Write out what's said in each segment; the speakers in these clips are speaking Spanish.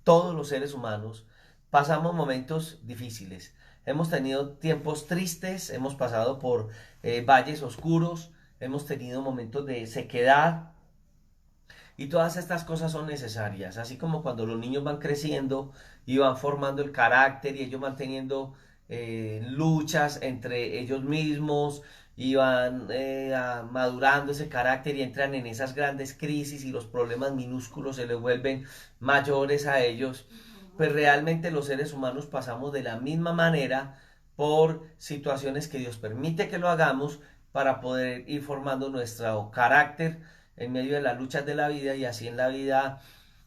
todos los seres humanos, pasamos momentos difíciles. Hemos tenido tiempos tristes, hemos pasado por valles oscuros, hemos tenido momentos de sequedad, y todas estas cosas son necesarias, así como cuando los niños van creciendo y van formando el carácter y ellos van teniendo luchas entre ellos mismos y van madurando ese carácter y entran en esas grandes crisis y los problemas minúsculos se les vuelven mayores a ellos, pues realmente los seres humanos pasamos de la misma manera por situaciones que Dios permite que lo hagamos para poder ir formando nuestro carácter en medio de las luchas de la vida, y así en la vida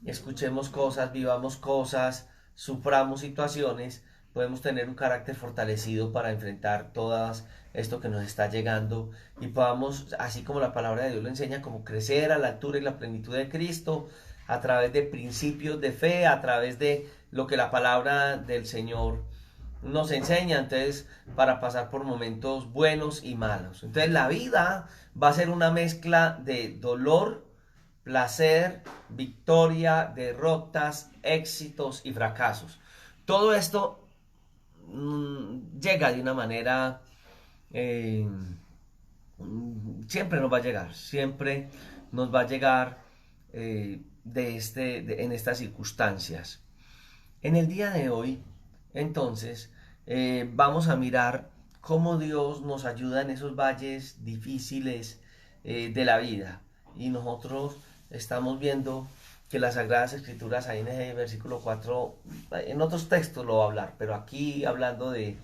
escuchemos cosas, vivamos cosas, suframos situaciones, podemos tener un carácter fortalecido para enfrentar todo esto que nos está llegando y podamos, así como la palabra de Dios lo enseña, como crecer a la altura y la plenitud de Cristo a través de principios de fe, a través de lo que la palabra del Señor nos enseña, entonces, para pasar por momentos buenos y malos. Entonces la vida va a ser una mezcla de dolor, placer, victoria, derrotas, éxitos y fracasos. Todo esto llega de una manera, eh, siempre nos va a llegar, siempre nos va a llegar en estas circunstancias. En el día de hoy, entonces, vamos a mirar cómo Dios nos ayuda en esos valles difíciles de la vida. Y nosotros estamos viendo que las Sagradas Escrituras, ahí en el versículo 4, en otros textos lo va a hablar, pero aquí hablando de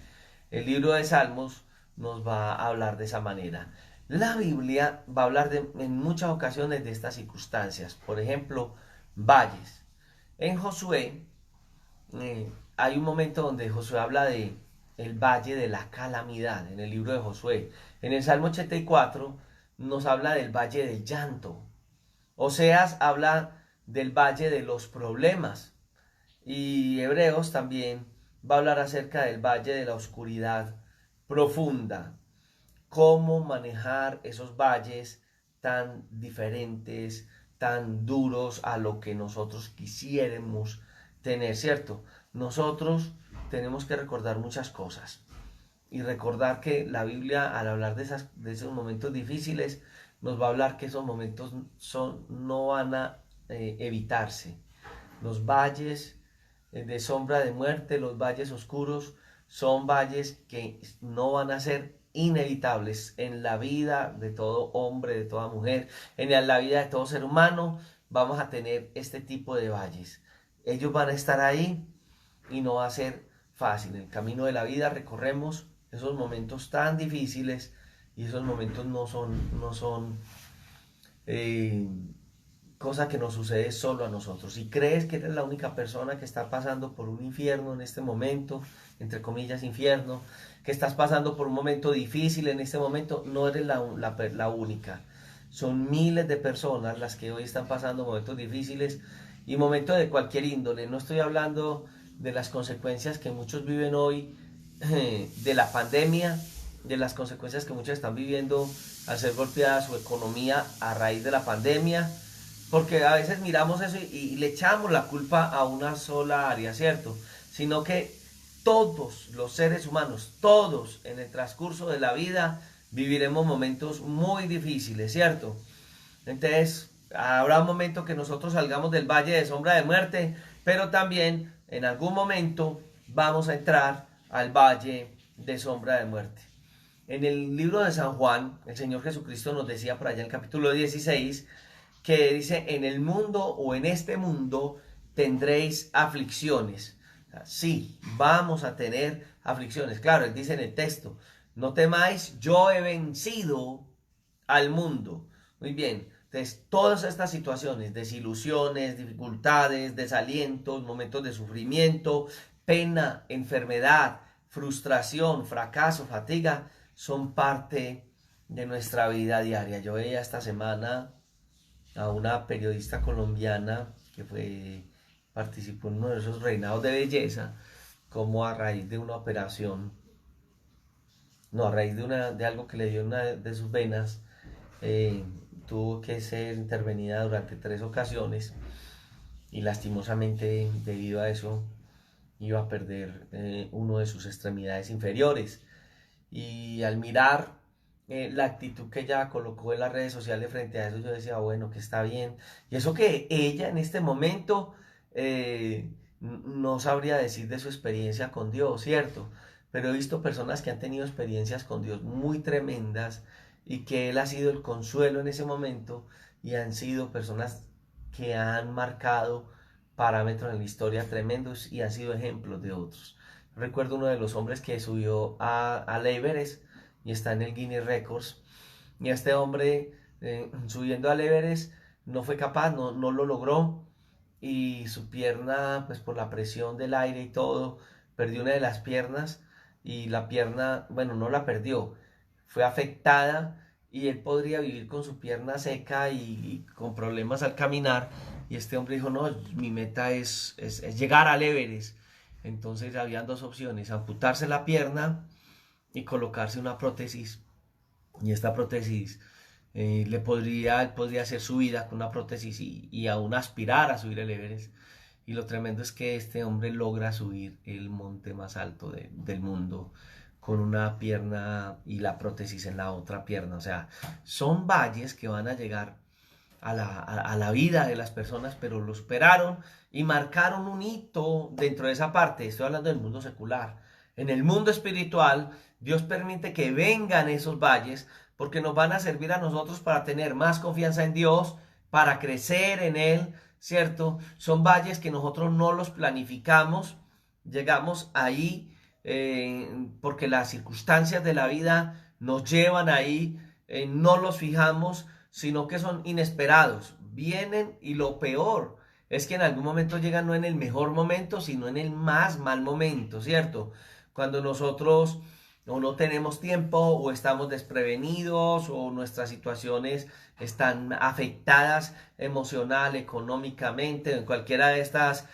el libro de Salmos, nos va a hablar de esa manera. La Biblia va a hablar en muchas ocasiones de estas circunstancias. Por ejemplo, valles. En Josué, hay un momento donde Josué habla de el valle de la calamidad en el libro de Josué. En el Salmo 84 nos habla del valle del llanto. Oseas habla del valle de los problemas. Y Hebreos también va a hablar acerca del valle de la oscuridad profunda. Cómo manejar esos valles tan diferentes, tan duros a lo que nosotros quisiéramos tener, ¿cierto? Nosotros tenemos que recordar muchas cosas y recordar que la Biblia, al hablar de esos momentos difíciles, nos va a hablar que esos momentos no van a evitarse. Los valles de sombra de muerte, los valles oscuros, son valles que no van a ser inevitables en la vida de todo hombre, de toda mujer, en la vida de todo ser humano. Vamos a tener este tipo de valles. Ellos van a estar ahí y no va a ser fácil. En el camino de la vida recorremos esos momentos tan difíciles y esos momentos no son eh, cosa que nos sucede solo a nosotros. Si crees que eres la única persona que está pasando por un infierno en este momento, entre comillas infierno, que estás pasando por un momento difícil en este momento, no eres la única. Son miles de personas las que hoy están pasando momentos difíciles y momentos de cualquier índole. No estoy hablando de las consecuencias que muchos viven hoy de la pandemia, de las consecuencias que muchos están viviendo al ser golpeada su economía a raíz de la pandemia, porque a veces miramos eso y le echamos la culpa a una sola área, ¿cierto? Sino que todos los seres humanos, todos en el transcurso de la vida, viviremos momentos muy difíciles, ¿cierto? Entonces, habrá un momento que nosotros salgamos del valle de sombra de muerte, pero también en algún momento vamos a entrar al valle de sombra de muerte. En el libro de San Juan, el Señor Jesucristo nos decía por allá en el capítulo 16, que dice, en el mundo o en este mundo tendréis aflicciones. Sí, vamos a tener aflicciones. Claro, él dice en el texto, no temáis, yo he vencido al mundo. Muy bien, entonces todas estas situaciones, desilusiones, dificultades, desalientos, momentos de sufrimiento, pena, enfermedad, frustración, fracaso, fatiga, son parte de nuestra vida diaria. Yo veía esta semana a una periodista colombiana que participó en uno de esos reinados de belleza, como a raíz de una operación, no, a raíz de algo que le dio en una de sus venas, tuvo que ser intervenida durante 3 ocasiones y lastimosamente debido a eso iba a perder uno de sus extremidades inferiores. Y al mirar la actitud que ella colocó en las redes sociales frente a eso, yo decía, bueno, que está bien. Y eso que ella en este momento no sabría decir de su experiencia con Dios, ¿cierto? Pero he visto personas que han tenido experiencias con Dios muy tremendas y que Él ha sido el consuelo en ese momento y han sido personas que han marcado parámetros en la historia tremendos y han sido ejemplos de otros. Recuerdo uno de los hombres que subió al Everest y está en el Guinness Records. Y este hombre subiendo al Everest no fue capaz, no lo logró. Y su pierna, pues por la presión del aire y todo, perdió una de las piernas. Y la pierna, bueno, no la perdió, fue afectada. Y él podría vivir con su pierna seca y con problemas al caminar. Y este hombre dijo, no, mi meta es llegar al Everest. Entonces habían dos opciones, amputarse la pierna y colocarse una prótesis. Y esta prótesis él podría hacer su vida con una prótesis y aún aspirar a subir el Everest. Y lo tremendo es que este hombre logra subir el monte más alto del mundo con una pierna y la prótesis en la otra pierna. O sea, son valles que van a llegar a la vida de las personas, pero lo superaron y marcaron un hito dentro de esa parte. Estoy hablando del mundo secular. En el mundo espiritual, Dios permite que vengan esos valles porque nos van a servir a nosotros para tener más confianza en Dios, para crecer en Él, ¿cierto? Son valles que nosotros no los planificamos, llegamos ahí porque las circunstancias de la vida nos llevan ahí, no los fijamos, sino que son inesperados, vienen y lo peor es que en algún momento llegan no en el mejor momento, sino en el más mal momento, ¿cierto? Cuando nosotros o no tenemos tiempo o estamos desprevenidos o nuestras situaciones están afectadas emocional, económicamente, en cualquiera de estas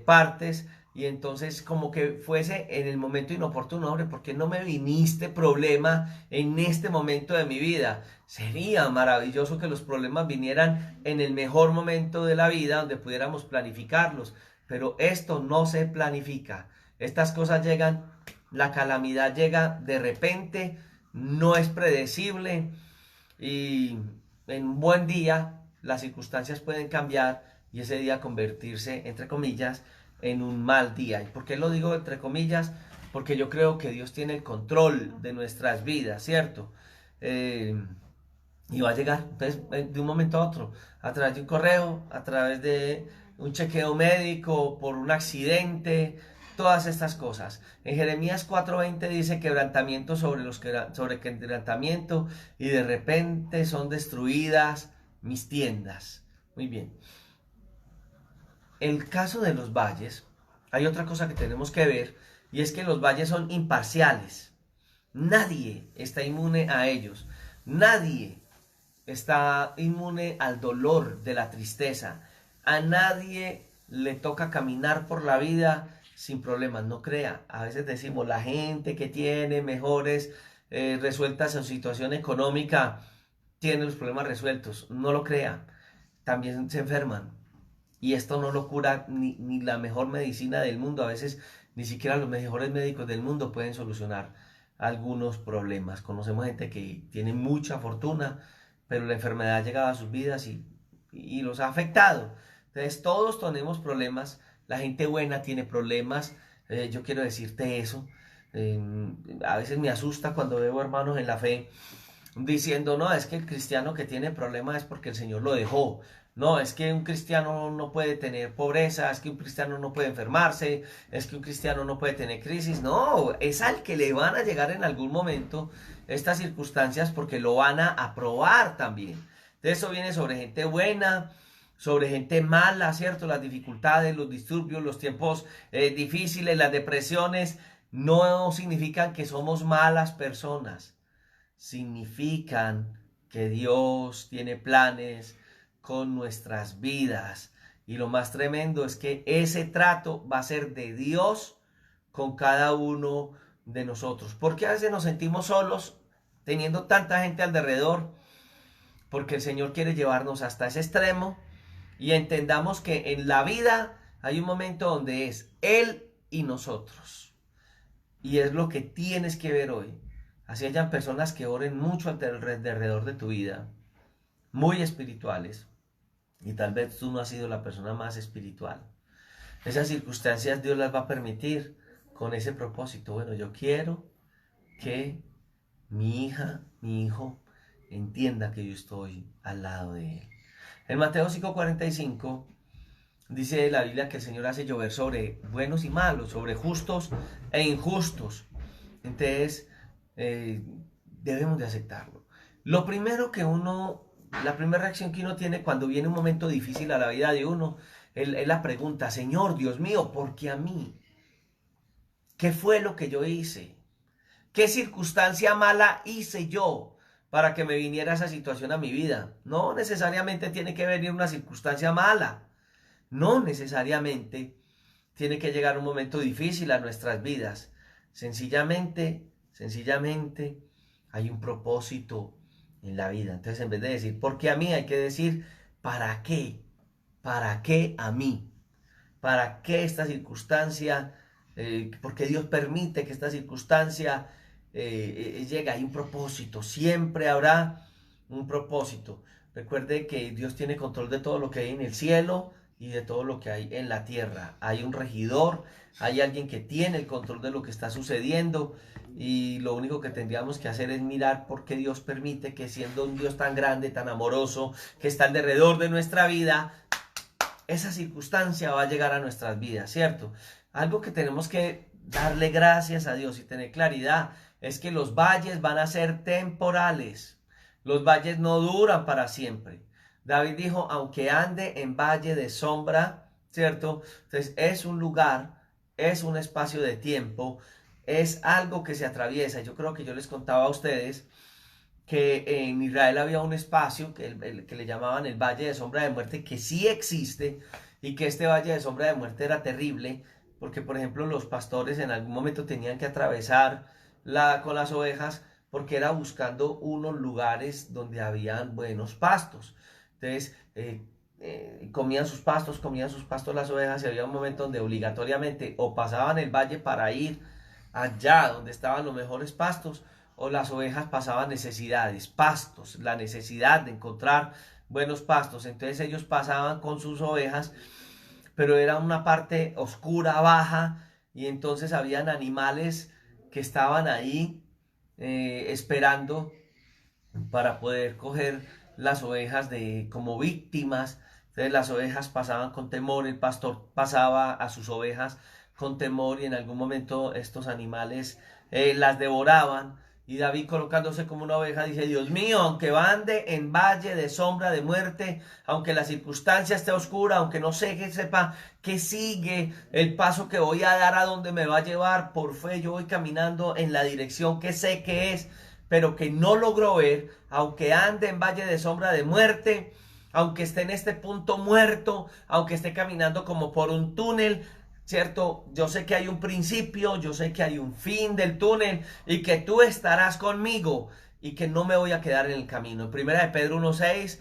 partes, y entonces como que fuese en el momento inoportuno, hombre, ¿por qué no me viniste problema en este momento de mi vida? Sería maravilloso que los problemas vinieran en el mejor momento de la vida donde pudiéramos planificarlos, pero esto no se planifica. Estas cosas llegan, la calamidad llega de repente, no es predecible y en un buen día las circunstancias pueden cambiar y ese día convertirse, entre comillas, en un mal día. ¿Y por qué lo digo entre comillas? Porque yo creo que Dios tiene el control de nuestras vidas, ¿cierto? Y va a llegar, entonces, de un momento a otro, a través de un correo, a través de un chequeo médico, por un accidente, todas estas cosas. En Jeremías 4:20 dice quebrantamiento sobre quebrantamiento y de repente son destruidas mis tiendas. Muy bien. El caso de los valles, hay otra cosa que tenemos que ver y es que los valles son imparciales. Nadie está inmune a ellos. Nadie está inmune al dolor de la tristeza. A nadie le toca caminar por la vida sin problemas, no crea. A veces decimos, la gente que tiene mejores resueltas su situación económica tiene los problemas resueltos. No lo crea. También se enferman. Y esto no lo cura ni la mejor medicina del mundo. A veces ni siquiera los mejores médicos del mundo pueden solucionar algunos problemas. Conocemos gente que tiene mucha fortuna, pero la enfermedad ha llegado a sus vidas y los ha afectado. Entonces todos tenemos problemas, la gente buena tiene problemas, yo quiero decirte eso. Eh, a veces me asusta cuando veo hermanos en la fe diciendo, no, es que el cristiano que tiene problemas es porque el Señor lo dejó. No, es que un cristiano no puede tener pobreza, es que un cristiano no puede enfermarse, es que un cristiano no puede tener crisis. No, es al que le van a llegar en algún momento estas circunstancias porque lo van a aprobar también. Entonces eso viene sobre gente buena, sobre gente mala, ¿cierto? Las dificultades, los disturbios, los tiempos difíciles, las depresiones, no significan que somos malas personas. Significan que Dios tiene planes con nuestras vidas. Y lo más tremendo es que ese trato va a ser de Dios con cada uno de nosotros. Porque a veces nos sentimos solos teniendo tanta gente alrededor. Porque el Señor quiere llevarnos hasta ese extremo y entendamos que en la vida hay un momento donde es Él y nosotros. Y es lo que tienes que ver hoy. Así hayan personas que oren mucho alrededor de tu vida, muy espirituales, y tal vez tú no has sido la persona más espiritual. Esas circunstancias Dios las va a permitir con ese propósito. Bueno, yo quiero que mi hija, mi hijo, entienda que yo estoy al lado de él. En Mateo 5:45 dice la Biblia que el Señor hace llover sobre buenos y malos, sobre justos e injustos. Entonces, debemos de aceptarlo. Lo primero que la primera reacción que uno tiene cuando viene un momento difícil a la vida de uno, es la pregunta: Señor, Dios mío, ¿por qué a mí? ¿Qué fue lo que yo hice? ¿Qué circunstancia mala hice yo para que me viniera esa situación a mi vida? No necesariamente tiene que venir una circunstancia mala. No necesariamente tiene que llegar un momento difícil a nuestras vidas. Sencillamente, hay un propósito en la vida. Entonces, en vez de decir, ¿por qué a mí? Hay que decir, ¿para qué? ¿Para qué a mí? ¿Para qué esta circunstancia? ¿Por qué Dios permite que esta circunstancia llegue? Hay un propósito. Siempre habrá un propósito. Recuerde que Dios tiene control de todo lo que hay en el cielo y de todo lo que hay en la tierra. Hay un regidor, hay alguien que tiene el control de lo que está sucediendo, y lo único que tendríamos que hacer es mirar por qué Dios permite que, siendo un Dios tan grande, tan amoroso, que está alrededor de nuestra vida, esa circunstancia va a llegar a nuestras vidas, ¿cierto? Algo que tenemos que darle gracias a Dios y tener claridad es que los valles van a ser temporales. Los valles no duran para siempre. David dijo, aunque ande en valle de sombra, ¿cierto? Entonces es un lugar, es un espacio de tiempo, es algo que se atraviesa. Yo creo que yo les contaba a ustedes que en Israel había un espacio que le llamaban el Valle de Sombra de Muerte, que sí existe, y que este Valle de Sombra de Muerte era terrible, porque por ejemplo los pastores en algún momento tenían que atravesar con las ovejas, porque era buscando unos lugares donde habían buenos pastos. Entonces, comían sus pastos las ovejas, y había un momento donde obligatoriamente o pasaban el valle para ir allá donde estaban los mejores pastos, o las ovejas pasaban necesidades, pastos, la necesidad de encontrar buenos pastos. Entonces ellos pasaban con sus ovejas, pero era una parte oscura, baja, y entonces habían animales que estaban ahí esperando para poder coger las ovejas como víctimas. Entonces las ovejas pasaban con temor, el pastor pasaba a sus ovejas con temor, y en algún momento estos animales las devoraban. Y David, colocándose como una oveja, dice: Dios mío, aunque ande en valle de sombra de muerte, aunque la circunstancia esté oscura, aunque no sé qué sepa que sigue el paso que voy a dar, a donde me va a llevar, por fe yo voy caminando en la dirección que sé que es, pero que no logro ver. Aunque ande en valle de sombra de muerte, aunque esté en este punto muerto, aunque esté caminando como por un túnel, ¿cierto? Yo sé que hay un principio, yo sé que hay un fin del túnel, y que tú estarás conmigo, y que no me voy a quedar en el camino. En primera de Pedro 1:6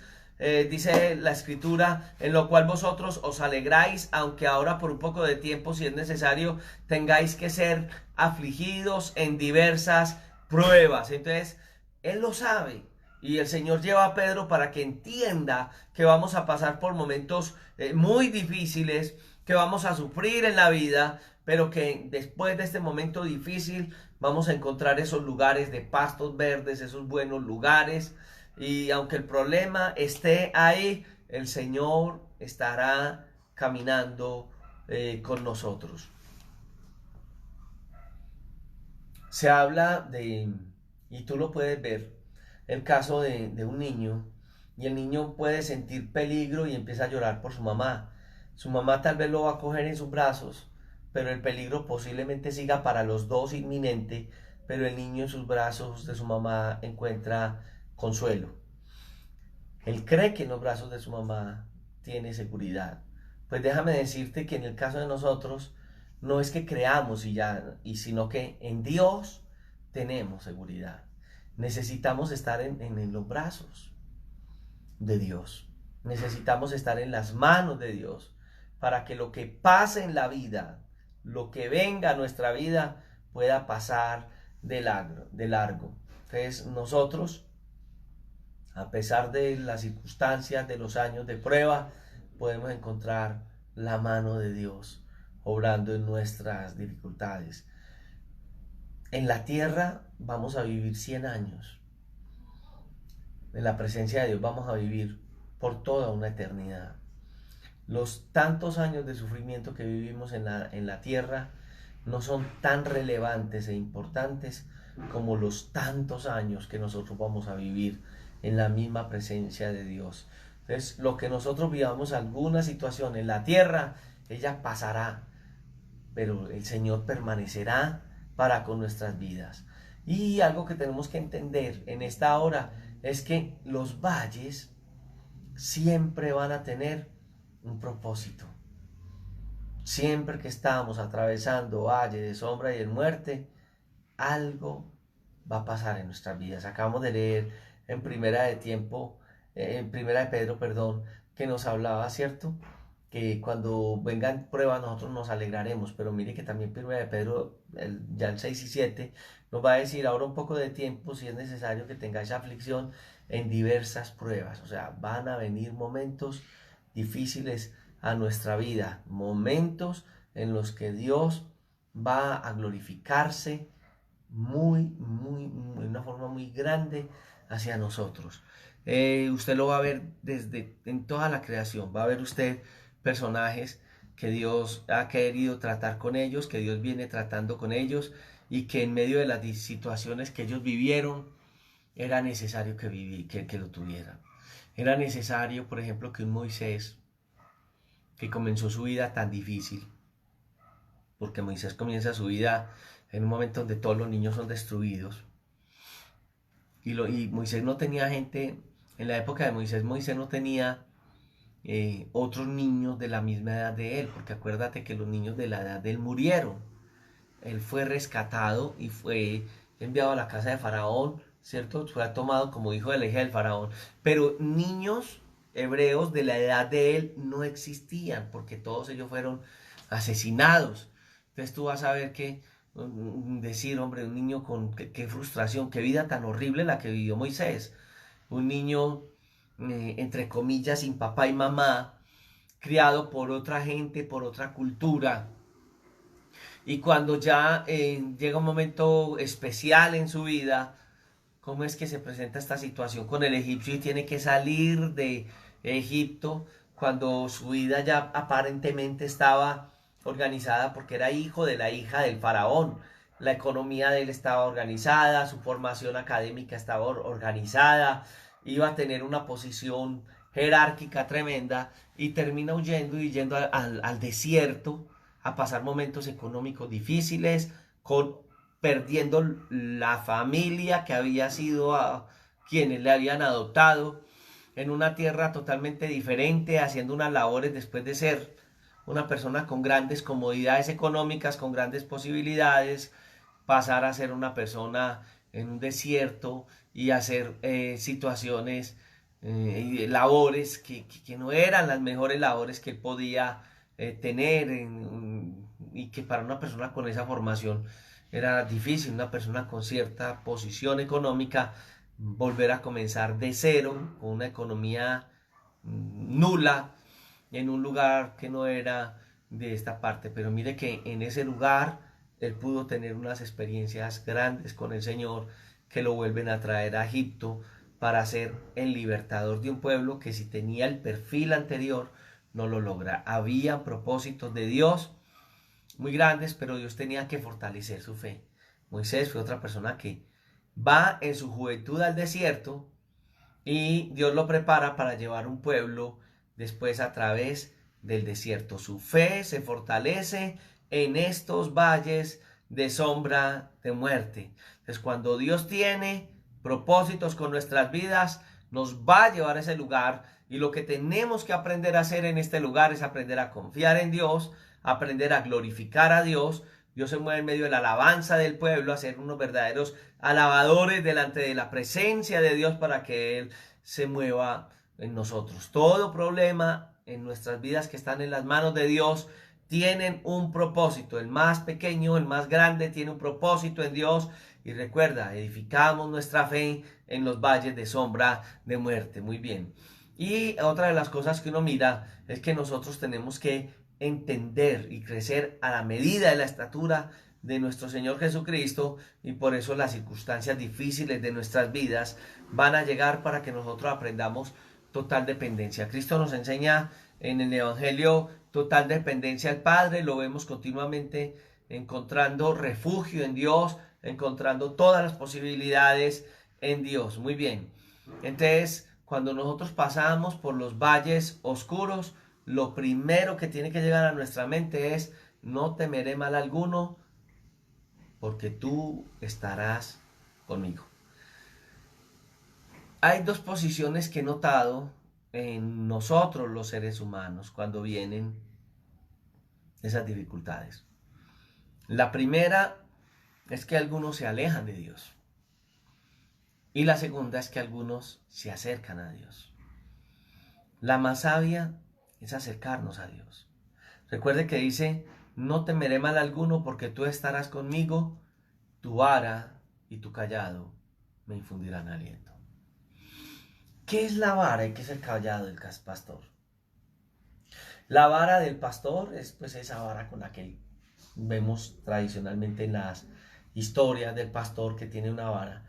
dice la escritura: en lo cual vosotros os alegráis, aunque ahora por un poco de tiempo, si es necesario, tengáis que ser afligidos en diversas pruebas. Entonces, él lo sabe. Y el Señor lleva a Pedro para que entienda que vamos a pasar por momentos muy difíciles, que vamos a sufrir en la vida, pero que después de este momento difícil vamos a encontrar esos lugares de pastos verdes, esos buenos lugares. Y aunque el problema esté ahí, el Señor estará caminando con nosotros. Se habla de, y tú lo puedes ver, el caso de un niño, y el niño puede sentir peligro y empieza a llorar por su mamá. Su mamá tal vez lo va a coger en sus brazos, pero el peligro posiblemente siga para los dos inminente, pero el niño en sus brazos de su mamá encuentra consuelo. Él cree que en los brazos de su mamá tiene seguridad. Pues déjame decirte que en el caso de nosotros, no es que creamos y ya, sino que en Dios tenemos seguridad. Necesitamos estar en los brazos de Dios. Necesitamos estar en las manos de Dios para que lo que pase en la vida, lo que venga a nuestra vida, pueda pasar de largo. Entonces nosotros, a pesar de las circunstancias, de los años de prueba, podemos encontrar la mano de Dios obrando en nuestras dificultades. En la tierra vamos a vivir 100 años. En la presencia de Dios vamos a vivir por toda una eternidad. Los tantos años de sufrimiento que vivimos en la tierra no son tan relevantes e importantes como los tantos años que nosotros vamos a vivir en la misma presencia de Dios. Entonces, lo que nosotros vivamos alguna situación en la tierra, ella pasará, pero el Señor permanecerá para con nuestras vidas. Y algo que tenemos que entender en esta hora es que los valles siempre van a tener un propósito. Siempre que estamos atravesando valle de sombra y de muerte, algo va a pasar en nuestras vidas. Acabamos de leer en Primera de Pedro, perdón, que nos hablaba, ¿cierto? Que cuando vengan pruebas nosotros nos alegraremos, pero mire que también Primera de Pedro, ya el 6 y 7, nos va a decir ahora un poco de tiempo, si es necesario que tengáis aflicción en diversas pruebas. O sea, van a venir momentos difíciles a nuestra vida, momentos en los que Dios va a glorificarse de una forma muy grande hacia nosotros. Usted lo va a ver en toda la creación, va a ver usted personajes que Dios ha querido tratar con ellos, que Dios viene tratando con ellos y que en medio de las situaciones que ellos vivieron era necesario que lo tuvieran. Era necesario, por ejemplo, que un Moisés que comenzó su vida tan difícil, porque Moisés comienza su vida en un momento donde todos los niños son destruidos, y Moisés no tenía gente, en la época de Moisés no tenía otros niños de la misma edad de él, porque acuérdate que los niños de la edad de él murieron. Él fue rescatado y fue enviado a la casa de Faraón, ¿cierto? Fue tomado como hijo de la hija del Faraón, pero niños hebreos de la edad de él no existían, porque todos ellos fueron asesinados. Entonces tú vas a ver que decir, hombre, un niño con qué frustración, qué vida tan horrible la que vivió Moisés. Un niño, entre comillas, sin papá y mamá, criado por otra gente, por otra cultura. Y cuando ya llega un momento especial en su vida, ¿cómo es que se presenta esta situación con el egipcio y tiene que salir de Egipto cuando su vida ya aparentemente estaba organizada porque era hijo de la hija del faraón? La economía de él estaba organizada, su formación académica estaba organizada, iba a tener una posición jerárquica tremenda y termina huyendo y yendo al desierto a pasar momentos económicos difíciles, perdiendo la familia que había sido a quienes le habían adoptado, en una tierra totalmente diferente, haciendo unas labores después de ser una persona con grandes comodidades económicas, con grandes posibilidades, pasar a ser una persona en un desierto y hacer situaciones y labores que no eran las mejores labores que él podía tener y que para una persona con esa formación era difícil, una persona con cierta posición económica, volver a comenzar de cero, con una economía nula, en un lugar que no era de esta parte. Pero mire que en ese lugar él pudo tener unas experiencias grandes con el Señor que lo vuelven a traer a Egipto para ser el libertador de un pueblo que si tenía el perfil anterior no lo logra. Había propósitos de Dios muy grandes, pero Dios tenía que fortalecer su fe. Moisés fue otra persona que va en su juventud al desierto y Dios lo prepara para llevar un pueblo después a través del desierto. Su fe se fortalece en estos valles de sombra de muerte. Entonces, cuando Dios tiene propósitos con nuestras vidas, nos va a llevar a ese lugar y lo que tenemos que aprender a hacer en este lugar es aprender a confiar en Dios, aprender a glorificar a Dios. Dios se mueve en medio de la alabanza del pueblo, a ser unos verdaderos alabadores delante de la presencia de Dios para que Él se mueva en nosotros. Todo problema en nuestras vidas que están en las manos de Dios tienen un propósito. El más pequeño, el más grande, tiene un propósito en Dios. Y recuerda, edificamos nuestra fe en los valles de sombra de muerte. Muy bien. Y otra de las cosas que uno mira es que nosotros tenemos que entender y crecer a la medida de la estatura de nuestro Señor Jesucristo, y por eso las circunstancias difíciles de nuestras vidas van a llegar para que nosotros aprendamos total dependencia. Cristo nos enseña en el Evangelio total dependencia al Padre, lo vemos continuamente encontrando refugio en Dios, encontrando todas las posibilidades en Dios. Muy bien. Entonces, cuando nosotros pasamos por los valles oscuros, lo primero que tiene que llegar a nuestra mente es: no temeré mal alguno, porque tú estarás conmigo. Hay dos posiciones que he notado en nosotros los seres humanos cuando vienen esas dificultades. La primera es que algunos se alejan de Dios. Y la segunda es que algunos se acercan a Dios. La más sabia es acercarnos a Dios. Recuerde que dice: no temeré mal alguno, porque tú estarás conmigo, tu vara y tu callado me infundirán aliento. ¿Qué es la vara y qué es el callado del pastor? La vara del pastor es pues esa vara con la que vemos tradicionalmente en las historias del pastor, que tiene una vara.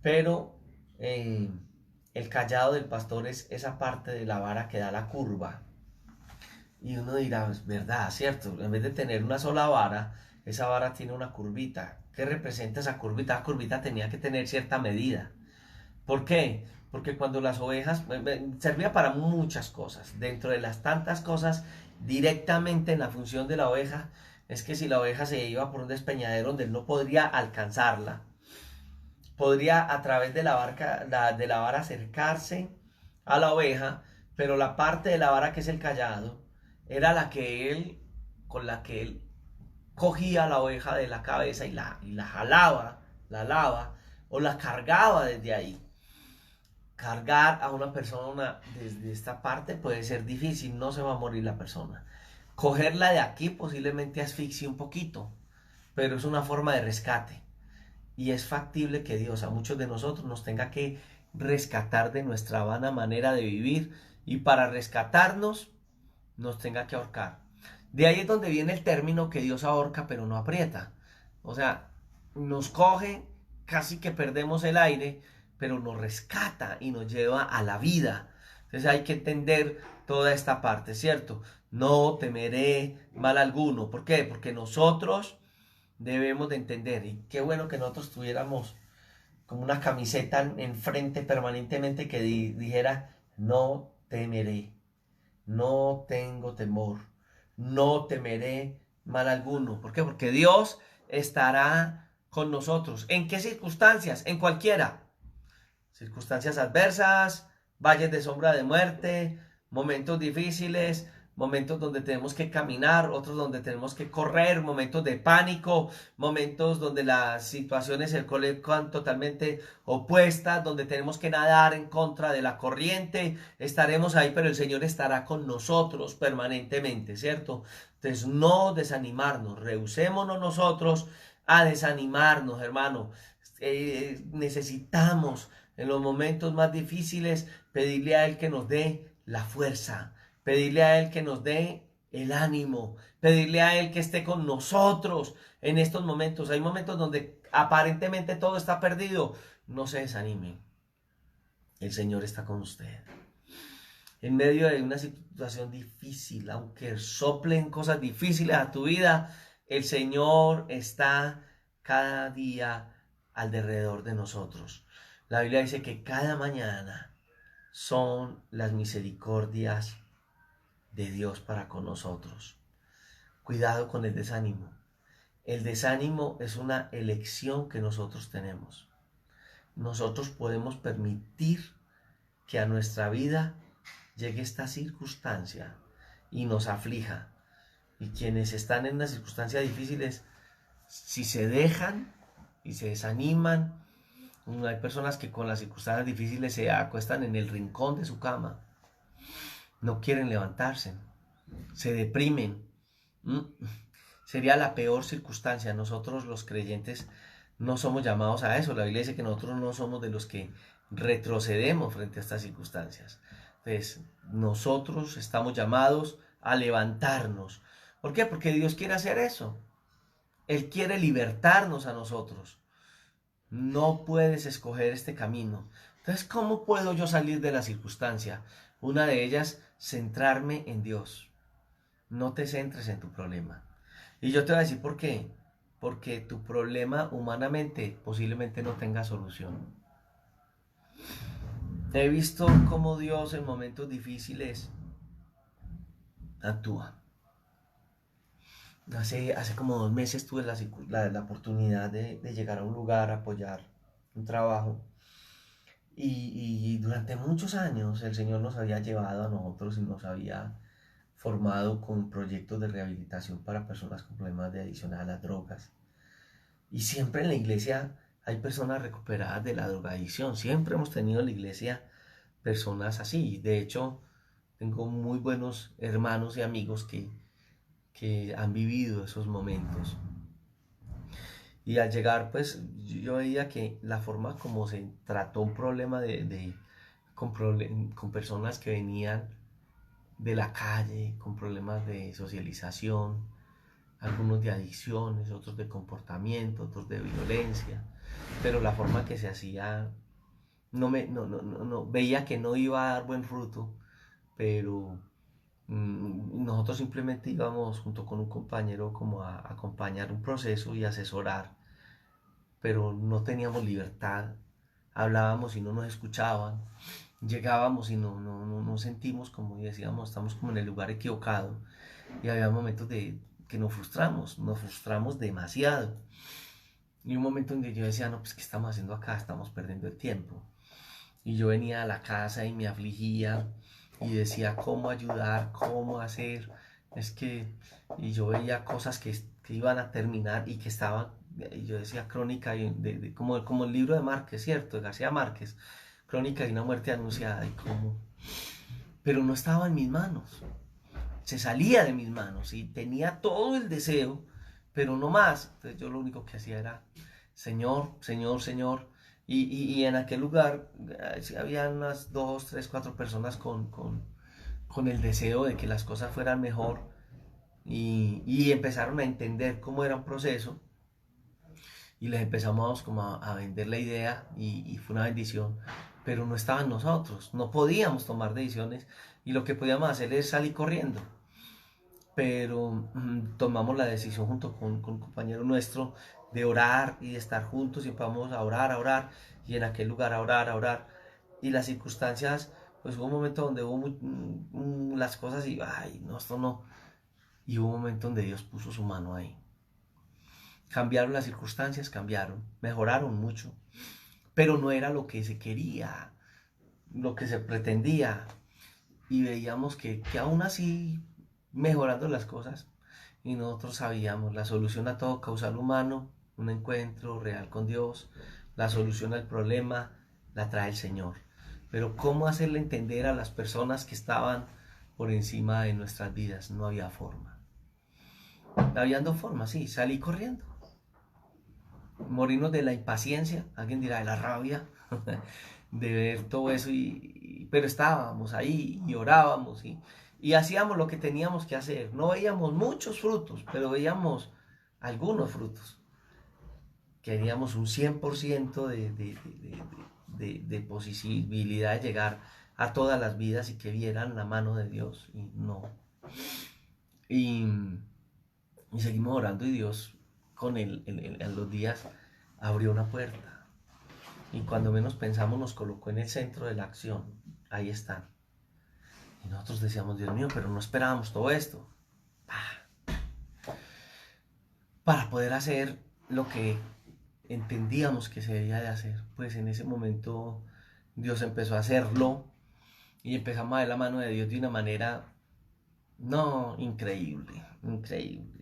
Pero el callado del pastor es esa parte de la vara que da la curva. Y uno dirá: es verdad, cierto, en vez de tener una sola vara, esa vara tiene una curvita. ¿Qué representa esa curvita? La curvita tenía que tener cierta medida. ¿Por qué? Porque cuando las ovejas servía para muchas cosas. Dentro de las tantas cosas, directamente en la función de la oveja, es que si la oveja se iba por un despeñadero donde no podría alcanzarla, podría a través de la vara acercarse a la oveja, pero la parte de la vara que es el callado era con la que él cogía la oveja de la cabeza y la jalaba, la alaba o la cargaba desde ahí. Cargar a una persona desde esta parte puede ser difícil, no se va a morir la persona. Cogerla de aquí posiblemente asfixie un poquito, pero es una forma de rescate. Y es factible que Dios a muchos de nosotros nos tenga que rescatar de nuestra vana manera de vivir, y para rescatarnos nos tenga que ahorcar. De ahí es donde viene el término que Dios ahorca pero no aprieta. O sea, nos coge, casi que perdemos el aire, pero nos rescata y nos lleva a la vida. Entonces hay que entender toda esta parte, ¿cierto? No temeré mal alguno. ¿Por qué? Porque nosotros debemos de entender, y qué bueno que nosotros tuviéramos como una camiseta enfrente permanentemente que dijera: no temeré, no tengo temor, no temeré mal alguno. ¿Por qué? Porque Dios estará con nosotros. ¿En qué circunstancias? En cualquiera. Circunstancias adversas, valles de sombra de muerte, momentos difíciles, momentos donde tenemos que caminar, otros donde tenemos que correr, momentos de pánico, momentos donde las situaciones se colocan totalmente opuestas, donde tenemos que nadar en contra de la corriente. Estaremos ahí, pero el Señor estará con nosotros permanentemente, ¿cierto? Entonces, no desanimarnos, rehusémonos nosotros a desanimarnos, hermano. Necesitamos en los momentos más difíciles pedirle a Él que nos dé la fuerza, pedirle a Él que nos dé el ánimo, pedirle a Él que esté con nosotros en estos momentos. Hay momentos donde aparentemente todo está perdido. No se desanimen. El Señor está con usted. En medio de una situación difícil, aunque soplen cosas difíciles a tu vida, el Señor está cada día alrededor de nosotros. La Biblia dice que cada mañana son las misericordias de Dios para con nosotros. Cuidado con el desánimo. El desánimo es una elección que nosotros tenemos. Nosotros podemos permitir que a nuestra vida llegue esta circunstancia y nos aflija. Y quienes están en unas circunstancias difíciles, si se dejan y se desaniman, hay personas que con las circunstancias difíciles se acuestan en el rincón de su cama no quieren levantarse, se deprimen. ¿Mm? Sería la peor circunstancia. Nosotros los creyentes no somos llamados a eso. La Biblia dice que nosotros no somos de los que retrocedemos frente a estas circunstancias. Entonces, nosotros estamos llamados a levantarnos. ¿Por qué? Porque Dios quiere hacer eso. Él quiere libertarnos a nosotros. No puedes escoger este camino. Entonces, ¿cómo puedo yo salir de la circunstancia? Una de ellas, centrarme en Dios. No te centres en tu problema. Y yo te voy a decir por qué. Porque tu problema humanamente posiblemente no tenga solución. He visto cómo Dios en momentos difíciles actúa. Hace como 2 meses tuve la oportunidad de llegar a un lugar a apoyar un trabajo. Y durante muchos años el Señor nos había llevado a nosotros y nos había formado con proyectos de rehabilitación para personas con problemas de adicción a las drogas. Y siempre en la iglesia hay personas recuperadas de la drogadicción. Siempre hemos tenido en la iglesia personas así. De hecho, tengo muy buenos hermanos y amigos que han vivido esos momentos. Y al llegar, pues yo veía que la forma como se trató un problema con personas que venían de la calle, con problemas de socialización, algunos de adicciones, otros de comportamiento, otros de violencia, pero la forma que se hacía, veía que no iba a dar buen fruto, pero nosotros simplemente íbamos junto con un compañero como a acompañar un proceso y asesorar, pero no teníamos libertad, hablábamos y no nos escuchaban, llegábamos y no sentimos como y decíamos, estamos como en el lugar equivocado, y había momentos de que nos frustramos demasiado. Y un momento en que yo decía, no, pues ¿qué estamos haciendo acá? Estamos perdiendo el tiempo. Y yo venía a la casa y me afligía y decía cómo ayudar, cómo hacer. Es que, y yo veía cosas que iban a terminar y que estaban, y yo decía crónica, como el libro de Márquez, ¿cierto? De García Márquez, crónica de una muerte anunciada y cómo. Pero no estaba en mis manos, se salía de mis manos y tenía todo el deseo, pero no más. Entonces yo lo único que hacía era, Señor, Señor, Señor. Y en aquel lugar había unas 2, 3, 4 personas con el deseo de que las cosas fueran mejor y empezaron a entender cómo era un proceso y les empezamos como a vender la idea y fue una bendición, pero no estaban nosotros, no podíamos tomar decisiones y lo que podíamos hacer es salir corriendo, pero tomamos la decisión junto con un compañero nuestro de orar y de estar juntos y vamos a orar y en aquel lugar a orar y las circunstancias, pues hubo un momento donde hubo las cosas y, ay, no, esto no, y hubo un momento donde Dios puso su mano ahí. Cambiaron las circunstancias, cambiaron, mejoraron mucho, pero no era lo que se quería, lo que se pretendía. Y veíamos que aún así, mejorando las cosas, y nosotros sabíamos la solución a todo causal humano, un encuentro real con Dios, la solución al problema la trae el Señor. Pero ¿cómo hacerle entender a las personas que estaban por encima de nuestras vidas? No había forma. Habían dos formas, sí, salí corriendo morirnos de la impaciencia, alguien dirá de la rabia, de ver todo eso, pero estábamos ahí y orábamos y hacíamos lo que teníamos que hacer. No veíamos muchos frutos, pero veíamos algunos frutos. Queríamos un 100% de posibilidad de llegar a todas las vidas y que vieran la mano de Dios. Y no. Y, y seguimos orando y Dios en los días abrió una puerta y cuando menos pensamos nos colocó en el centro de la acción. Ahí están. Y nosotros decíamos, Dios mío, pero no esperábamos todo esto para poder hacer lo que entendíamos que se debía de hacer. Pues en ese momento Dios empezó a hacerlo y empezamos a ver la mano de Dios de una manera, no, increíble, increíble.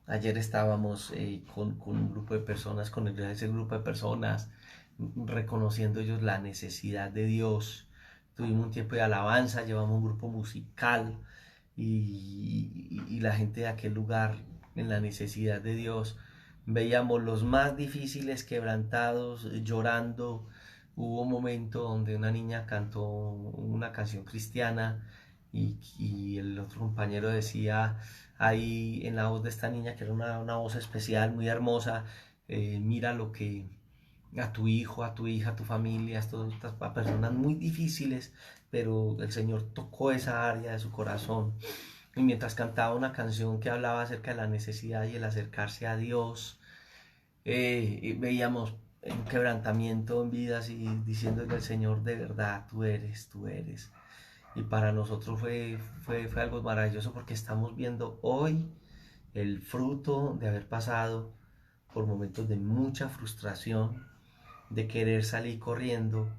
Ayer estábamos con un grupo de personas, con ese grupo de personas, reconociendo ellos la necesidad de Dios, tuvimos un tiempo de alabanza, llevamos un grupo musical y la gente de aquel lugar en la necesidad de Dios. Veíamos los más difíciles quebrantados, llorando. Hubo un momento donde una niña cantó una canción cristiana y el otro compañero decía ahí en la voz de esta niña, que era una voz especial, muy hermosa, mira lo que a tu hijo, a tu hija, a tu familia, a personas muy difíciles, pero el Señor tocó esa área de su corazón. Y mientras cantaba una canción que hablaba acerca de la necesidad y el acercarse a Dios, veíamos un quebrantamiento en vidas y diciéndole al Señor, de verdad, tú eres, tú eres. Y para nosotros fue algo maravilloso porque estamos viendo hoy el fruto de haber pasado por momentos de mucha frustración, de querer salir corriendo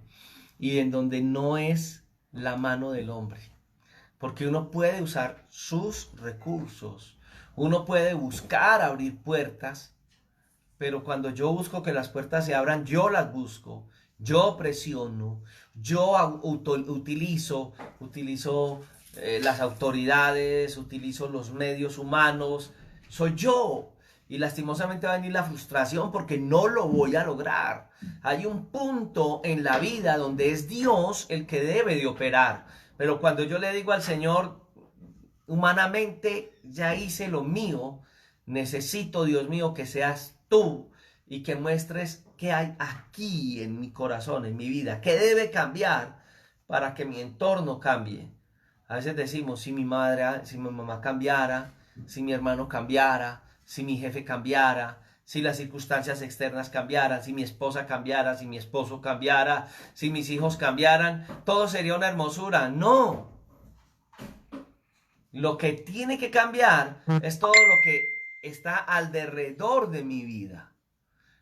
y en donde no es la mano del hombre. Porque uno puede usar sus recursos, uno puede buscar abrir puertas, pero cuando yo busco que las puertas se abran, yo las busco, yo presiono, yo utilizo las autoridades, utilizo los medios humanos, soy yo. Y lastimosamente va a venir la frustración porque no lo voy a lograr. Hay un punto en la vida donde es Dios el que debe de operar. Pero cuando yo le digo al Señor, humanamente ya hice lo mío, necesito, Dios mío, que seas tú y que muestres qué hay aquí en mi corazón, en mi vida, qué debe cambiar para que mi entorno cambie. A veces decimos, si mi madre, si mi mamá cambiara, si mi hermano cambiara, si mi jefe cambiara, si las circunstancias externas cambiaran, si mi esposa cambiara, si mi esposo cambiara, si mis hijos cambiaran, todo sería una hermosura. No. Lo que tiene que cambiar es todo lo que está alrededor de mi vida.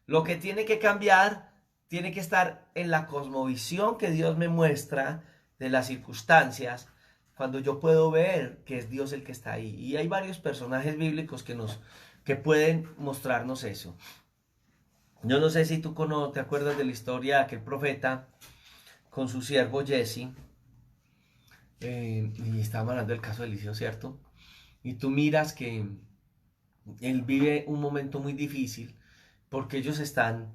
Lo que tiene que cambiar tiene que estar en la cosmovisión que Dios me muestra de las circunstancias, cuando yo puedo ver que es Dios el que está ahí. Y hay varios personajes bíblicos que pueden mostrarnos eso. Yo no sé si tú te acuerdas de la historia de aquel profeta con su siervo Jesse. Y estábamos hablando del caso de Eliseo, ¿cierto? Y tú miras que él vive un momento muy difícil porque ellos están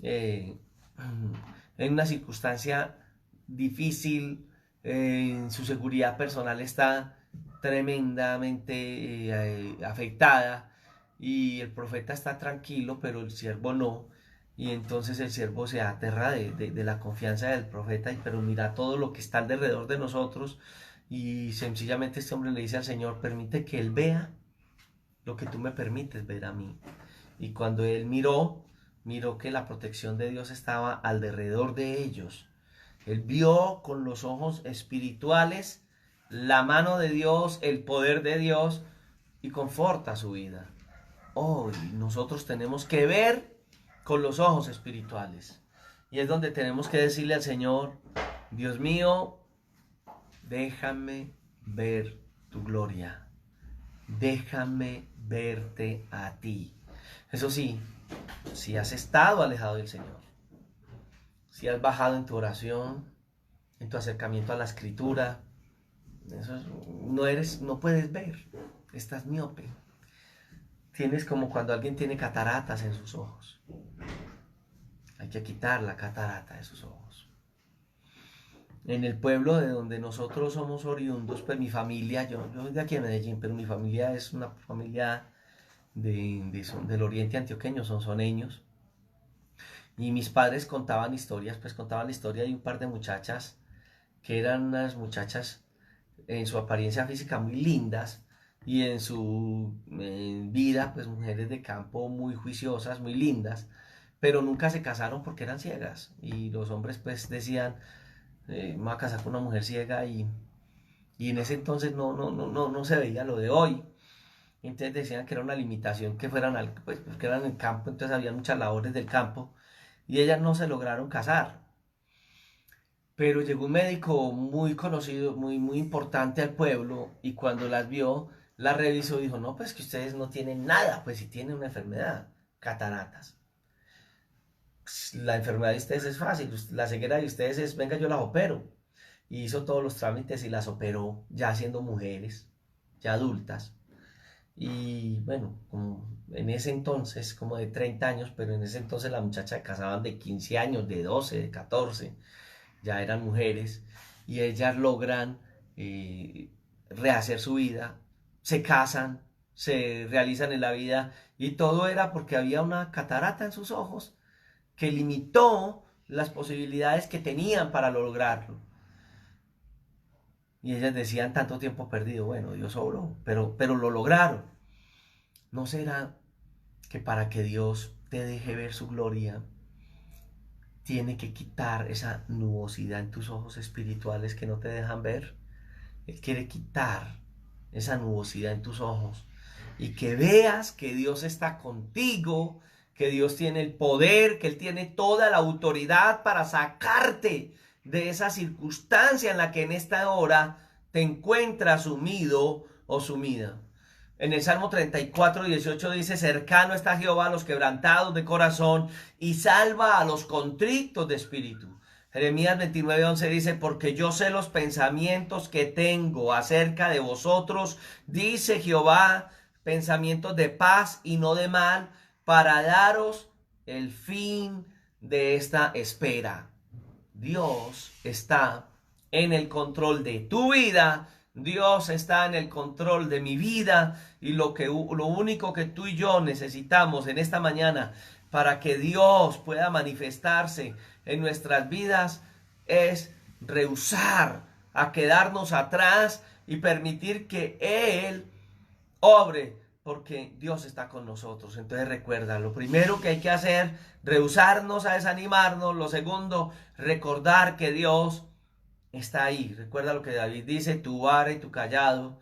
en una circunstancia difícil, su seguridad personal está tremendamente afectada y el profeta está tranquilo, pero el siervo no. Y entonces el siervo se aterra de la confianza del profeta, pero mira todo lo que está alrededor de nosotros. Y sencillamente este hombre le dice al Señor, permite que él vea lo que tú me permites ver a mí. Y cuando él miró que la protección de Dios estaba alrededor de ellos. Él vio con los ojos espirituales la mano de Dios, el poder de Dios y conforta su vida. Hoy nosotros tenemos que ver con los ojos espirituales. Y es donde tenemos que decirle al Señor, Dios mío, déjame ver tu gloria. Déjame verte a ti. Eso sí, si has estado alejado del Señor, si has bajado en tu oración, en tu acercamiento a la escritura, no puedes ver, estás miope. Tienes como cuando alguien tiene cataratas en sus ojos. Hay que quitar la catarata de sus ojos. En el pueblo de donde nosotros somos oriundos, pues mi familia, yo soy de aquí en Medellín, pero mi familia es una familia del oriente antioqueño, son soneños. Y mis padres contaban historias, pues contaban la historia de un par de muchachas que eran unas muchachas en su apariencia física muy lindas y en su vida, pues mujeres de campo muy juiciosas, muy lindas, pero nunca se casaron porque eran ciegas. Y los hombres pues decían, me voy a casar con una mujer ciega y en ese entonces no se veía lo de hoy. Entonces decían que era una limitación que fueran pues que eran en el campo, entonces había muchas labores del campo y ellas no se lograron casar. Pero llegó un médico muy conocido, muy importante al pueblo y cuando las vio, las revisó y dijo, no, pues que ustedes no tienen nada, pues si tienen una enfermedad, cataratas. La enfermedad de ustedes es fácil, la ceguera de ustedes es, venga, yo las opero. y hizo todos los trámites y las operó, ya siendo mujeres, ya adultas. Y bueno, como en ese entonces, como de 30 años, pero en ese entonces las muchachas se casaban de 15 años, de 12, de 14, ya eran mujeres, y ellas logran rehacer su vida, se casan, se realizan en la vida, y todo era porque había una catarata en sus ojos que limitó las posibilidades que tenían para lograrlo. Y ellas decían tanto tiempo perdido, bueno, Dios obró, pero lo lograron. ¿No será que para que Dios te deje ver su gloria, tiene que quitar esa nubosidad en tus ojos espirituales que no te dejan ver? Él quiere quitar esa nubosidad en tus ojos y que veas que Dios está contigo, que Dios tiene el poder, que Él tiene toda la autoridad para sacarte de esa circunstancia en la que en esta hora te encuentras sumido o sumida. En el Salmo 34:18 dice: cercano está Jehová a los quebrantados de corazón y salva a los contritos de espíritu. Jeremías 29:11 dice: porque yo sé los pensamientos que tengo acerca de vosotros, dice Jehová, pensamientos de paz y no de mal, para daros el fin de esta espera. Dios está en el control de tu vida, Dios está en el control de mi vida, y lo único que tú y yo necesitamos en esta mañana para que Dios pueda manifestarse en nuestras vidas es rehusar a quedarnos atrás y permitir que Él obre, porque Dios está con nosotros. Entonces recuerda, lo primero que hay que hacer, rehusarnos a desanimarnos. Lo segundo, recordar que Dios está ahí. Recuerda lo que David dice: tu vara y tu callado,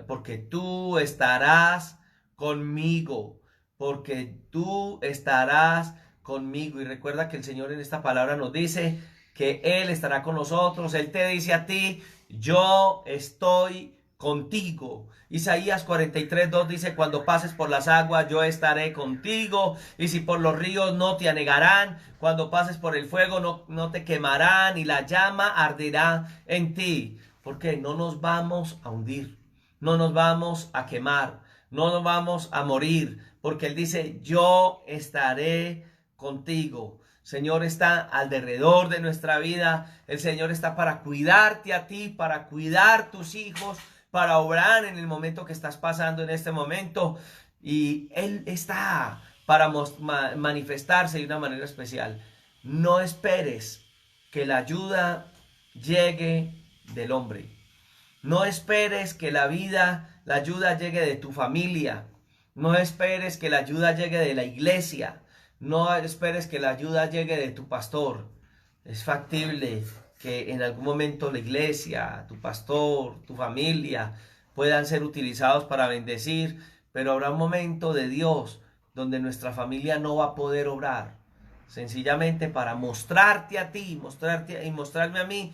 porque tú estarás conmigo, porque tú estarás conmigo. Y recuerda que el Señor en esta palabra nos dice que Él estará con nosotros. Él te dice a ti: yo estoy contigo. Isaías 43:2 dice: cuando pases por las aguas, yo estaré contigo, y si por los ríos, no te anegarán. Cuando pases por el fuego, no te quemarán, y la llama arderá en ti. Porque no nos vamos a hundir, no nos vamos a quemar, no nos vamos a morir, porque Él dice: yo estaré contigo. Señor está alrededor de nuestra vida. El Señor está para cuidarte a ti, para cuidar tus hijos, para obrar en el momento que estás pasando en este momento. Y Él está para manifestarse de una manera especial. No esperes que la ayuda llegue del hombre. No esperes que la ayuda llegue de tu familia. No esperes que la ayuda llegue de la iglesia. No esperes que la ayuda llegue de tu pastor. Es factible que en algún momento la iglesia, tu pastor, tu familia puedan ser utilizados para bendecir, pero habrá un momento de Dios donde nuestra familia no va a poder obrar, sencillamente para mostrarte a ti, mostrarte y mostrarme a mí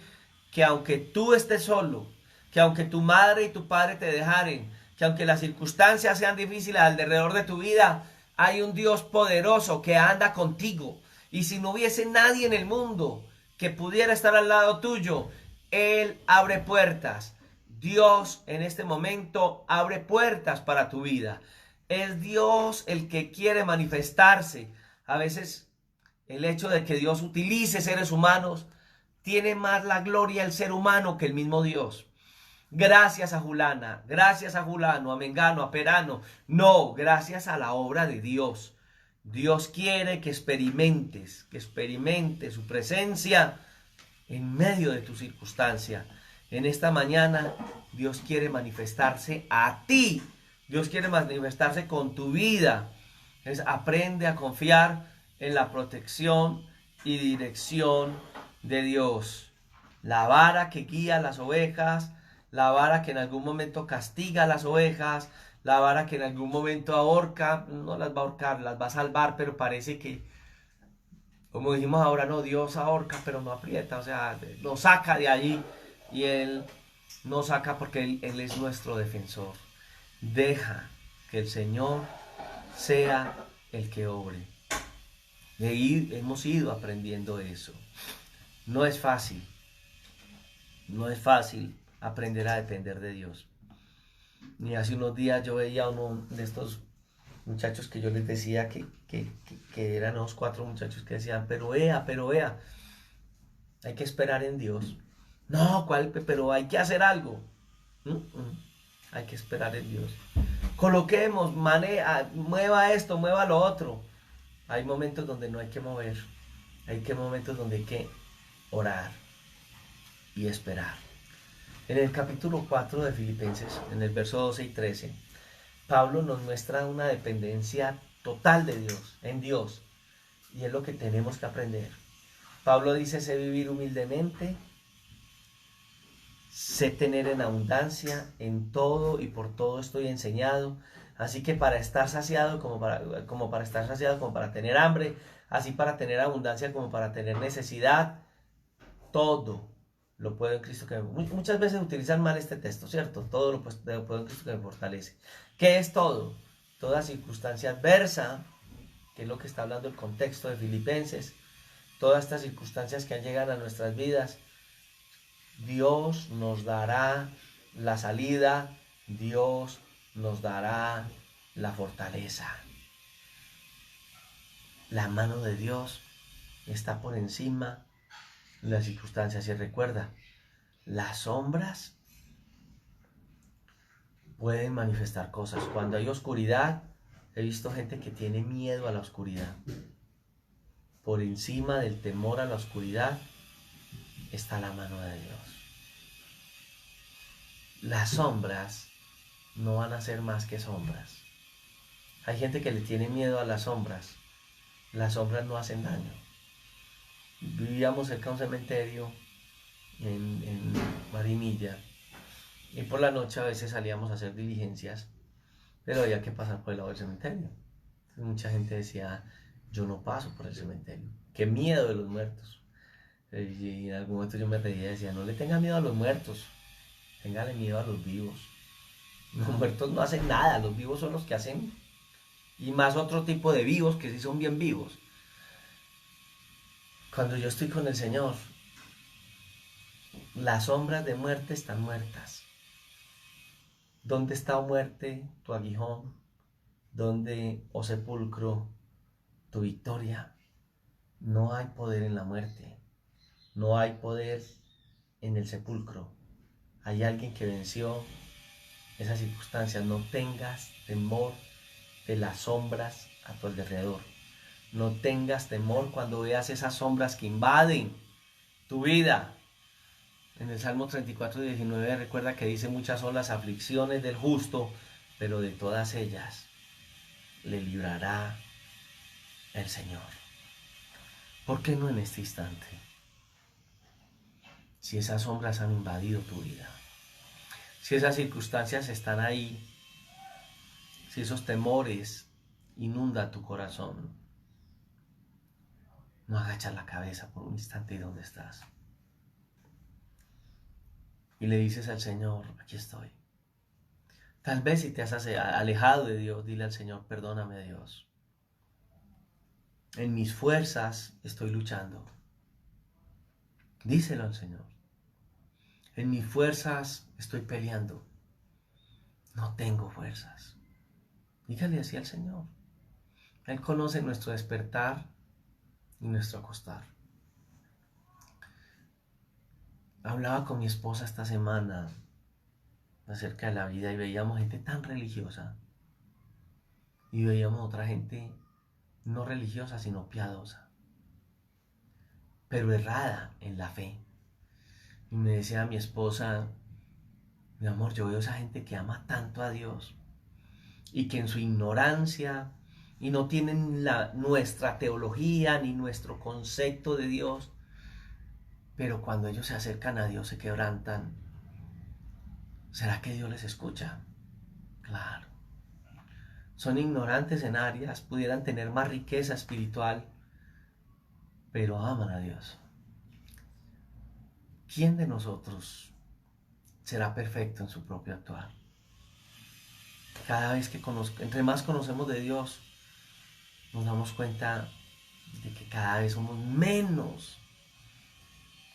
que aunque tú estés solo, que aunque tu madre y tu padre te dejaren, que aunque las circunstancias sean difíciles alrededor de tu vida, hay un Dios poderoso que anda contigo. Y si no hubiese nadie en el mundo que pudiera estar al lado tuyo, Él abre puertas. Dios en este momento abre puertas para tu vida. Es Dios el que quiere manifestarse. A veces el hecho de que Dios utilice seres humanos tiene más la gloria el ser humano que el mismo Dios. Gracias a Julana, gracias a Julano, a Mengano, a Perano. No, gracias a la obra de Dios. Dios quiere que experimentes su presencia en medio de tu circunstancia. En esta mañana Dios quiere manifestarse a ti. Dios quiere manifestarse con tu vida. Entonces, aprende a confiar en la protección y dirección de Dios. La vara que guía a las ovejas, la vara que en algún momento castiga a las ovejas, la vara que en algún momento ahorca, no las va a ahorcar, las va a salvar, pero parece que, como dijimos ahora, no, Dios ahorca, pero no aprieta, o sea, lo saca de allí, y Él no saca porque Él es nuestro defensor. Deja que el Señor sea el que obre. De ahí hemos ido aprendiendo eso. No es fácil. No es fácil aprender a depender de Dios. Ni hace unos días yo veía a uno de estos muchachos que yo les decía que eran los 4 muchachos que decían, pero vea, hay que esperar en Dios. No, ¿cuál? Pero hay que hacer algo. Hay que esperar en Dios. Coloquemos, mueva esto, mueva lo otro. Hay momentos donde no hay que mover. Hay momentos donde hay que orar y esperar. En el capítulo 4 de Filipenses, en el verso 12 y 13, Pablo nos muestra una dependencia total de Dios, en Dios. Y es lo que tenemos que aprender. Pablo dice, sé vivir humildemente, sé tener en abundancia, en todo y por todo estoy enseñado. Así que para estar saciado como para estar saciado, como para tener hambre, así para tener abundancia como para tener necesidad, todo lo puedo en Cristo que me... Muchas veces utilizan mal este texto, ¿cierto? Todo lo puedo en Cristo que me fortalece. ¿Qué es todo? Toda circunstancia adversa, que es lo que está hablando el contexto de Filipenses, todas estas circunstancias que han llegado a nuestras vidas, Dios nos dará la salida, Dios nos dará la fortaleza. La mano de Dios está por encima de las circunstancias. Y recuerda, las sombras pueden manifestar cosas. Cuando hay oscuridad, he visto gente que tiene miedo a la oscuridad. Por encima del temor a la oscuridad está la mano de Dios. Las sombras no van a ser más que sombras. Hay gente que le tiene miedo a las sombras. Las sombras no hacen daño. Vivíamos cerca de un cementerio en Marinilla y por la noche a veces salíamos a hacer diligencias, pero había que pasar por el lado del cementerio. Entonces, mucha gente decía, yo no paso por el cementerio, qué miedo de los muertos. Y en algún momento yo me reía y decía, no le tenga miedo a los muertos, téngale miedo a los vivos. Los muertos no hacen nada, los vivos son los que hacen, y más otro tipo de vivos que sí son bien vivos. Cuando yo estoy con el Señor, las sombras de muerte están muertas. ¿Dónde está, oh muerte, tu aguijón? ¿Dónde, oh sepulcro, tu victoria? No hay poder en la muerte. No hay poder en el sepulcro. Hay alguien que venció esas circunstancias. No tengas temor de las sombras a tu alrededor. No tengas temor cuando veas esas sombras que invaden tu vida. En el Salmo 34:19 recuerda que dice, muchas son las aflicciones del justo, pero de todas ellas le librará el Señor. ¿Por qué no en este instante? Si esas sombras han invadido tu vida, si esas circunstancias están ahí, si esos temores inundan tu corazón, no agachas la cabeza por un instante de donde estás. Y le dices al Señor, aquí estoy. Tal vez si te has alejado de Dios, dile al Señor, perdóname Dios. En mis fuerzas estoy luchando. Díselo al Señor. En mis fuerzas estoy peleando. No tengo fuerzas. Dígale así al Señor. Él conoce nuestro despertar y nuestro acostar. Hablaba con mi esposa esta semana acerca de la vida y veíamos gente tan religiosa y veíamos otra gente no religiosa sino piadosa, pero errada en la fe. Y me decía mi esposa, mi amor, yo veo esa gente que ama tanto a Dios y que en su ignorancia y no tienen nuestra teología ni nuestro concepto de Dios, pero cuando ellos se acercan a Dios se quebrantan. ¿Será que Dios les escucha? Claro. Son ignorantes en áreas, pudieran tener más riqueza espiritual, pero aman a Dios. ¿Quién de nosotros será perfecto en su propio actuar? Cada vez que entre más conocemos de Dios, nos damos cuenta de que cada vez somos menos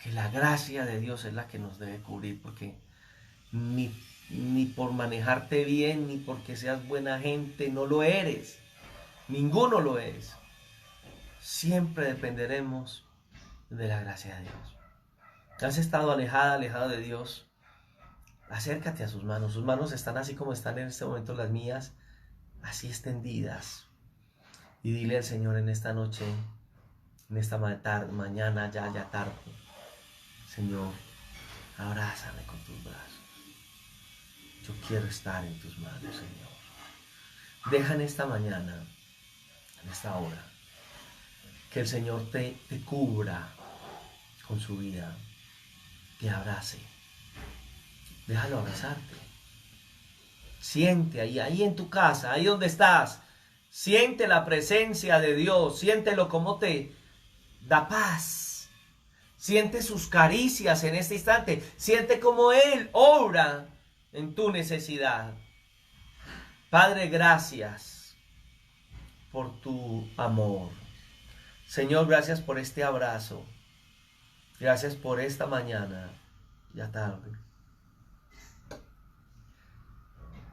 que la gracia de Dios es la que nos debe cubrir, porque ni por manejarte bien, ni porque seas buena gente, no lo eres. Ninguno lo es. Siempre dependeremos de la gracia de Dios. ¿Has estado alejado de Dios? Acércate a sus manos. Sus manos están así como están en este momento las mías, así extendidas. Y dile al Señor en esta noche, en esta mañana, ya tarde: Señor, abrázame con tus brazos. Yo quiero estar en tus manos, Señor. Deja en esta mañana, en esta hora, que el Señor te cubra con su vida, te abrace. Déjalo abrazarte. Siente ahí en tu casa, ahí donde estás. Siente la presencia de Dios. Siéntelo como te da paz. Siente sus caricias en este instante. Siente como Él obra en tu necesidad. Padre, gracias por tu amor. Señor, gracias por este abrazo. Gracias por esta mañana, ya tarde.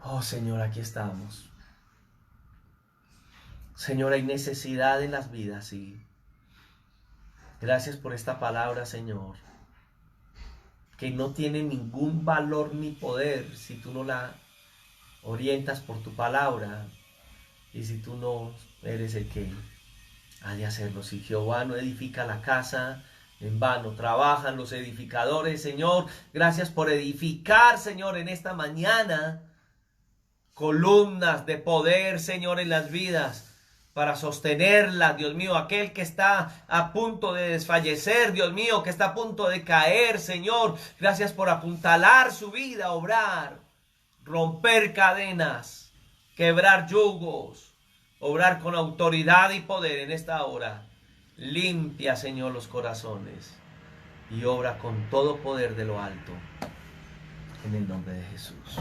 Oh Señor, aquí estamos. Señor, hay necesidad en las vidas, sí. Gracias por esta palabra, Señor, que no tiene ningún valor ni poder si tú no la orientas por tu palabra y si tú no eres el que ha de hacerlo. Si Jehová no edifica la casa, en vano trabajan los edificadores. Señor, gracias por edificar, Señor, en esta mañana columnas de poder, Señor, en las vidas, para sostenerlas, Dios mío. Aquel que está a punto de desfallecer, Dios mío, que está a punto de caer, Señor, gracias por apuntalar su vida, obrar, romper cadenas, quebrar yugos, obrar con autoridad y poder en esta hora. Limpia, Señor, los corazones y obra con todo poder de lo alto, en el nombre de Jesús.